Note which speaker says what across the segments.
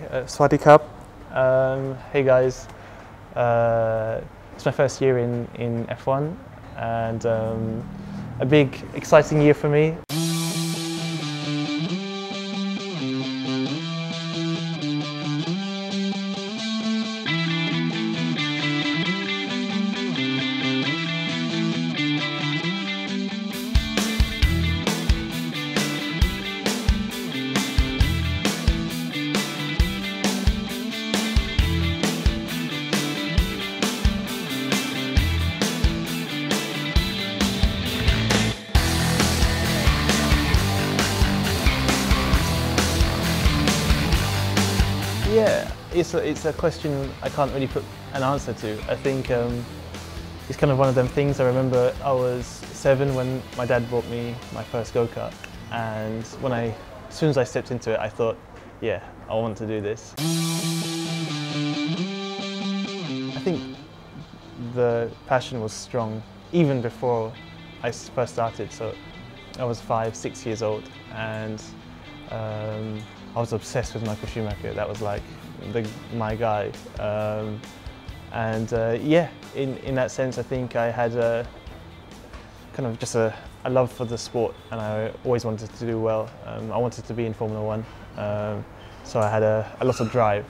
Speaker 1: Sawasdee Krab. Hey guys, it's my first year in F1 and a big exciting year for me. Yeah, it's a question I can't really put an answer to. I think it's kind of one of them things. I remember I was 7 when my dad bought me my first go-kart, and as soon as I stepped into it, I thought, yeah, I want to do this. I think the passion was strong even before I first started. So I was 5, 6 years old, and I was obsessed with Michael Schumacher. That was like my guy. Yeah, in that sense, I think I had a kind of just a love for the sport, and I always wanted to do well. I wanted to be in Formula 1, so I had a lot of drive.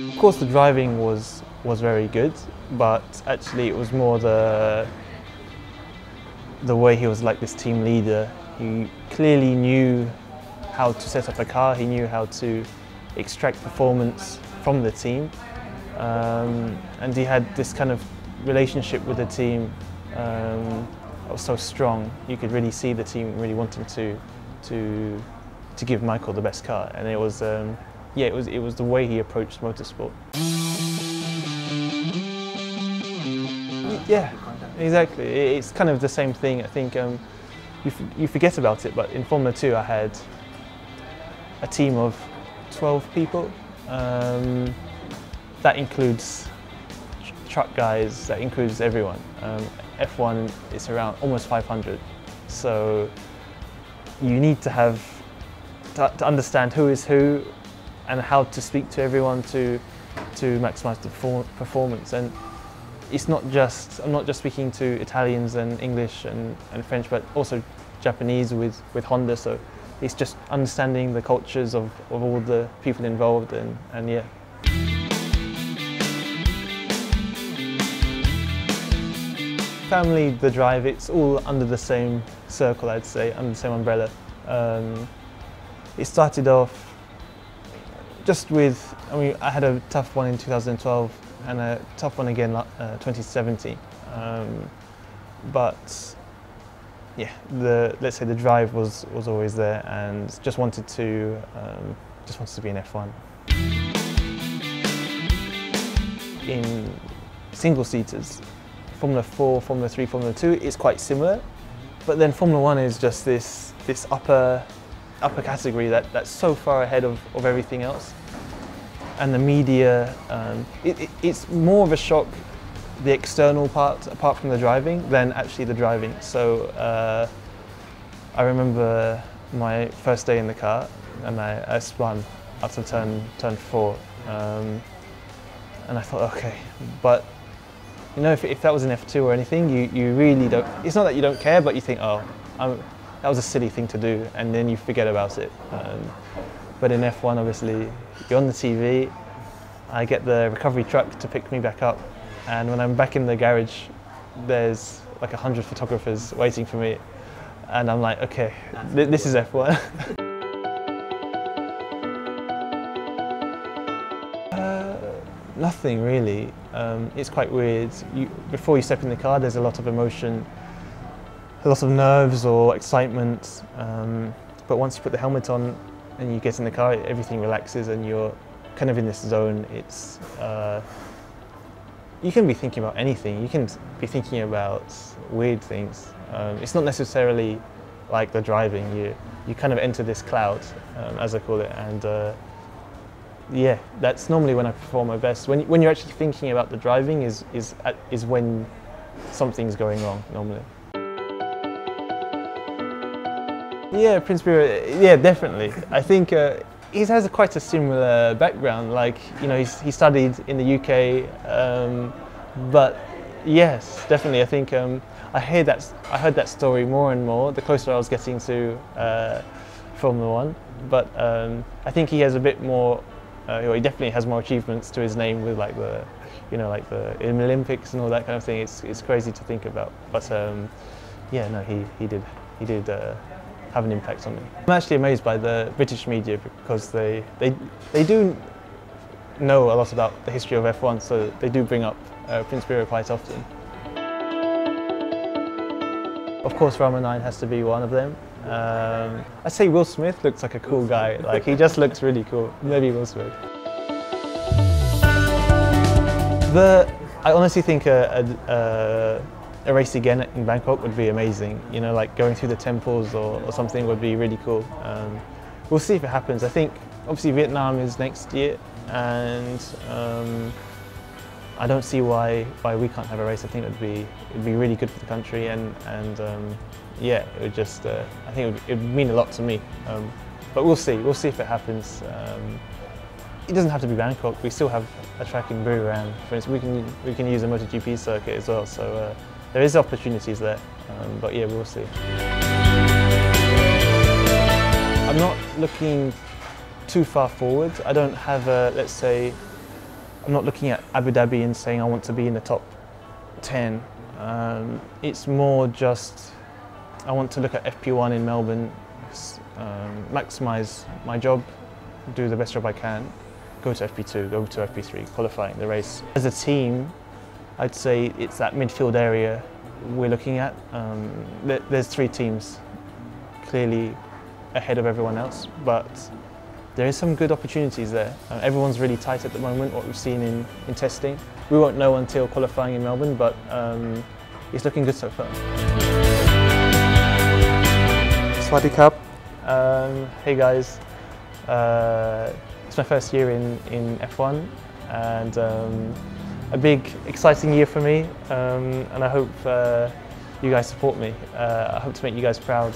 Speaker 1: Of course, the driving was very good, but actually it was more the way he was like this team leader. He clearly knew how to set up a car, he knew how to extract performance from the team, and he had this kind of relationship with the team that was so strong. You could really see the team really wanting to give Michael the best car, and it was yeah, it was the way he approached motorsport. Yeah, exactly. It's kind of the same thing. I think you forget about it, but in Formula 2 I had a team of 12 people. That includes truck guys, that includes everyone. F1 is around almost 500, so you need to understand who is who and how to speak to everyone to maximise the performance. And it's not just, I'm not just speaking to Italians and English and French, but also Japanese with Honda, so it's just understanding the cultures of all the people involved, and yeah. Family, the drive, it's all under the same circle, I'd say, under the same umbrella. It started off just with, I mean, I had a tough one in 2012 and a tough one again 2017. But yeah, let's say the drive was always there, and just wanted to be in F1. In single seaters, Formula 4, Formula 3, Formula 2 is quite similar, but then Formula 1 is just this upper category that's so far ahead of everything else. And the media, it's more of a shock, the external part, apart from the driving, than actually the driving. So I remember my first day in the car, and I spun out of turn 4, and I thought, okay, but you know, if that was an F2 or anything, you really don't, it's not that you don't care, but you think, oh, that was a silly thing to do, and then you forget about it. But in F1, obviously, you're on the TV, I get the recovery truck to pick me back up, and when I'm back in the garage, there's like 100 photographers waiting for me, and I'm like, okay, this is F1. Nothing really. It's quite weird. Before you step in the car, there's a lot of emotion, a lot of nerves or excitement, but once you put the helmet on and you get in the car, everything relaxes and you're kind of in this zone. It's you can be thinking about anything. You can be thinking about weird things. It's not necessarily like the driving. You kind of enter this cloud, as I call it, and yeah, that's normally when I perform my best. When you're actually thinking about the driving is when something's going wrong normally. Yeah, Prince Bira, yeah, definitely. I think he has quite a similar background. Like, you know, he studied in the UK, but yes, definitely. I think I heard that story more and more the closer I was getting to Formula One. But I think he has a bit more. He definitely has more achievements to his name with like the, you know, like the Olympics and all that kind of thing. It's crazy to think about. But yeah, no, he did have an impact on me. I'm actually amazed by the British media because they do know a lot about the history of F1, so they do bring up Prince Bira quite often. Of course, Rama 9 has to be one of them. I'd say Will Smith looks like a cool guy. Like, he just looks really cool. Maybe Will Smith. I honestly think a race again in Bangkok would be amazing. You know, like going through the temples or something would be really cool. We'll see if it happens. I think obviously Vietnam is next year, and I don't see why we can't have a race. I think it'd be really good for the country, and yeah, it would just I think it would mean a lot to me. But we'll see if it happens. It doesn't have to be Bangkok. We still have a track in Buriram. For instance, we can use a MotoGP circuit as well. So there is opportunities there. But yeah, we'll see. I'm not looking too far forward. I don't have let's say, I'm not looking at Abu Dhabi and saying I want to be in the top 10. It's more just I want to look at FP1 in Melbourne, maximise my job, do the best job I can, go to FP2, go to FP3, qualifying the race. As a team, I'd say it's that midfield area we're looking at. There's 3 teams clearly ahead of everyone else, but there is some good opportunities there. Everyone's really tight at the moment, what we've seen in testing. We won't know until qualifying in Melbourne, but it's looking good so far. Swadee Cup. Hey guys. It's my first year in F1, and a big, exciting year for me, and I hope you guys support me. I hope to make you guys proud.